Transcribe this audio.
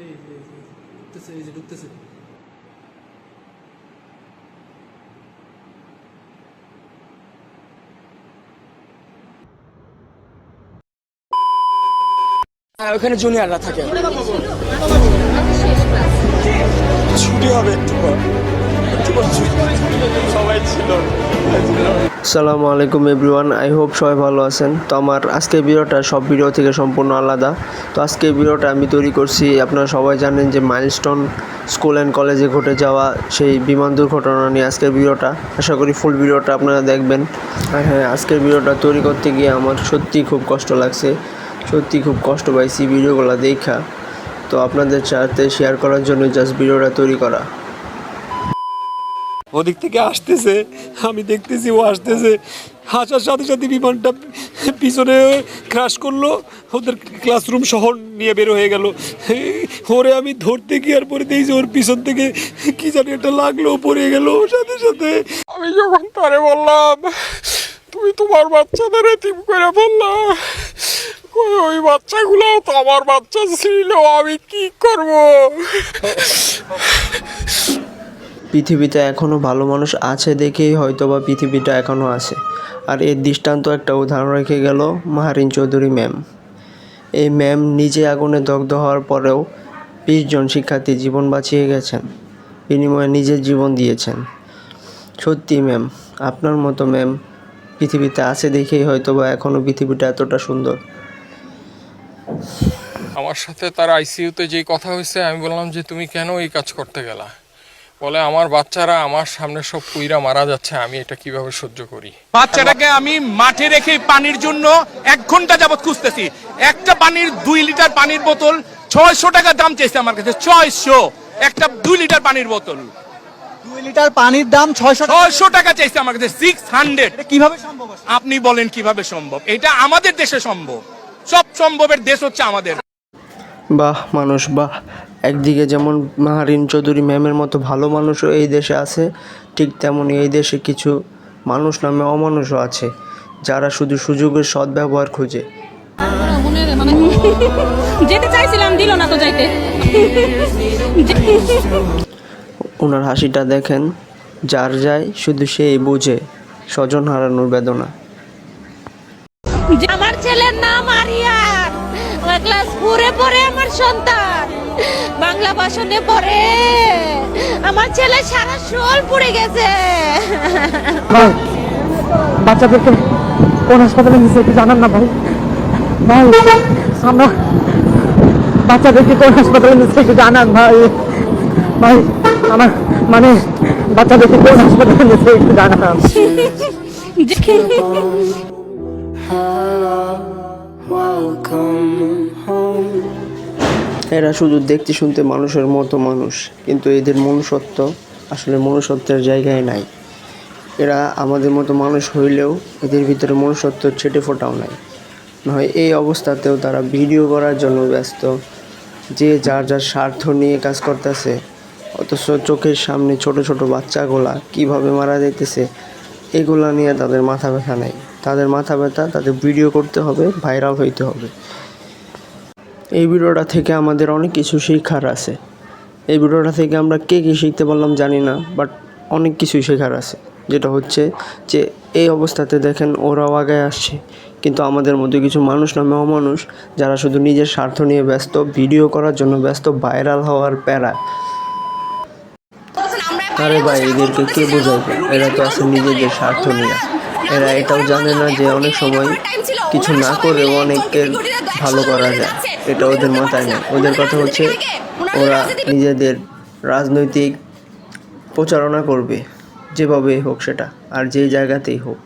এই যে ঢুকতেছে। ওখানে জুনিয়ররা থাকে, ছুটি হবে একটু পর, সবাই ছিল। আসসালামু আলাইকুম এভরিওয়ান, আই হোপ সবাই ভালো আছেন। তো আমার আজকের ভিডিওটা সব ভিডিও থেকে সম্পূর্ণ আলাদা। তো আজকের ভিডিওটা আমি তৈরি করছি, আপনারা সবাই জানেন যে মাইলস্টোন স্কুল অ্যান্ড কলেজে ঘটে যাওয়া সেই বিমান দুর্ঘটনা নিয়ে আজকের ভিডিওটা। আশা করি ফুল ভিডিওটা আপনারা দেখবেন। আর হ্যাঁ, আজকের ভিডিওটা তৈরি করতে গিয়ে আমার সত্যিই খুব কষ্ট লাগছে, সত্যি খুব কষ্ট পাইছি ভিডিওগুলো দেখা। তো আপনাদের সাথে শেয়ার করার জন্য জাস্ট ভিডিওটা তৈরি করা। ওদিক থেকে আসতেছে, আমি দেখতেছি ও আসতেছে, আসার সাথে সাথে বিমানটা পিছনে ক্র্যাশ করলো, ওদের ক্লাসরুম শহর নিয়ে বের হয়ে গেল। ওরে আমি ধরতে গিয়ে আর পরে দেখছি ওর পিছন থেকে কি জানি একটা লাগলো, পড়ে গেল সাথে সাথে। আমি যখন তারে বললাম তুমি তোমার বাচ্চাদের এতিম করে বললাম, ওই বাচ্চাগুলো তো আমার বাচ্চা ছিল, আমি কি করব? পৃথিবীতে এখনও ভালো মানুষ আছে দেখেই হয়তোবা পৃথিবীটা এখনও আছে। আর এর দৃষ্টান্ত একটা উদাহরণ রেখে গেল মাহারিন চৌধুরী ম্যাম। এই ম্যাম নিজে আগুনে দগ্ধ হওয়ার পরেও 20 জন শিক্ষার্থী জীবন বাঁচিয়ে গেছেন, বিনিময়ে নিজের জীবন দিয়েছেন। সত্যি ম্যাম, আপনার মতো ম্যাম পৃথিবীতে আছে দেখেই হয়তোবা এখনও পৃথিবীটা এতটা সুন্দর। আমার সাথে তার আইসিইউতে যেই কথা হয়েছে, আমি বললাম যে তুমি কেন এই কাজ করতে গেলা? বলে আমার বাচ্চারা আমার সামনে সব পুইরা মারা যাচ্ছে, আমি এটা কিভাবে সহ্য করি। বাচ্চাটাকে আমি মাঠে রেখে পানির জন্য 1 ঘন্টা যাবত খুঁজতেছি। একটা পানির 2 লিটার পানির বোতল 600 টাকা দাম চাইছে আমার কাছে। 600 একটা 2 লিটার পানির বোতল, 2 লিটার পানির দাম 600 টাকা চাইছে আমার কাছে। 600 কিভাবে সম্ভব? আপনি বলেন কিভাবে সম্ভব? এটা আমাদের দেশে সম্ভব, সব সম্ভবের দেশ হচ্ছে আমাদের। বাহ মানুষ বাহ। একদিকে যেমন মাহারিন চৌধুরী ম্যামের মতো ভালো মানুষও এই দেশে আছে, ঠিক তেমনই এই দেশে কিছু মানুষ নামে অমানুষও আছে, যারা শুধু সুযোগের সদ্ব্যবহার খুঁজে। যেতে চাইছিলাম, দিল না তো যাইতে। ওনার হাসিটা দেখেন, যার যায় শুধু সেই বুঝে স্বজন হারানোর বেদনা। আমার ছেলের নাম আরিয়ান, ক্লাস 4-এ পড়ে আমার সন্তান, বাংলা ভাষণে পড়ে। আমার ছেলে সারা শোল পুড়ে গেছে। বাচ্চাদেরকে কোন হাসপাতালে নিচ্ছে একটু জানান না ভাই? ভাই আমরা বাচ্চাদেরকে কোন হাসপাতালে নিচ্ছে একটু জানান ভাই। ভাই আমার মানে বাচ্চাদেরকে কোন হাসপাতালে নিচ্ছে একটু জানান। এরা শুধু দেখতে শুনতে মানুষের মতো মানুষ, কিন্তু এদের মনুষ্যত্ব আসলে মনুষ্যত্বের জায়গায় নাই। এরা আমাদের মতো মানুষ হইলেও এদের ভিতরে মনুষ্যত্ব ছেটে ফোটাও নাই। নয় এই অবস্থাতেও তারা ভিডিও করার জন্য ব্যস্ত, যে যার যার স্বার্থ নিয়ে কাজ করতেছে। অথচ চোখের সামনে ছোট ছোট বাচ্চাগুলা কিভাবে মারা যাইতেছে, এগুলা নিয়ে তাদের মাথা ব্যথা নেই। তাদের মাথা ব্যথা তাদের ভিডিও করতে হবে, ভাইরাল হইতে হবে। এই ভিডিওটা থেকে আমাদের অনেক কিছু শেখার আছে। এই ভিডিওটা থেকে আমরা কে কী শিখতে পারলাম জানি না, বাট অনেক কিছুই শেখার আছে। যেটা হচ্ছে যে এই অবস্থাতে দেখেন ওরাও আগে আসছে, কিন্তু আমাদের মধ্যে কিছু মানুষ নামে অমানুষ, যারা শুধু নিজের স্বার্থ নিয়ে ব্যস্ত, ভিডিও করার জন্য ব্যস্ত, ভাইরাল হওয়ার প্যারা। আরে ভাই, এদেরকে কে বোঝাবে? এরা তো আছে নিজেদের স্বার্থ নিয়ে। এরা এটাও জানে না যে অনেক সময় কিছু না করেও অনেকের ভালো করা যায়, এটা ওদের মাথায় নেই। ওদের কথা হচ্ছে ওরা নিজেদের রাজনৈতিক প্রচারণা করবে, যেভাবেই হোক সেটা, আর যেই জায়গাতেই হোক।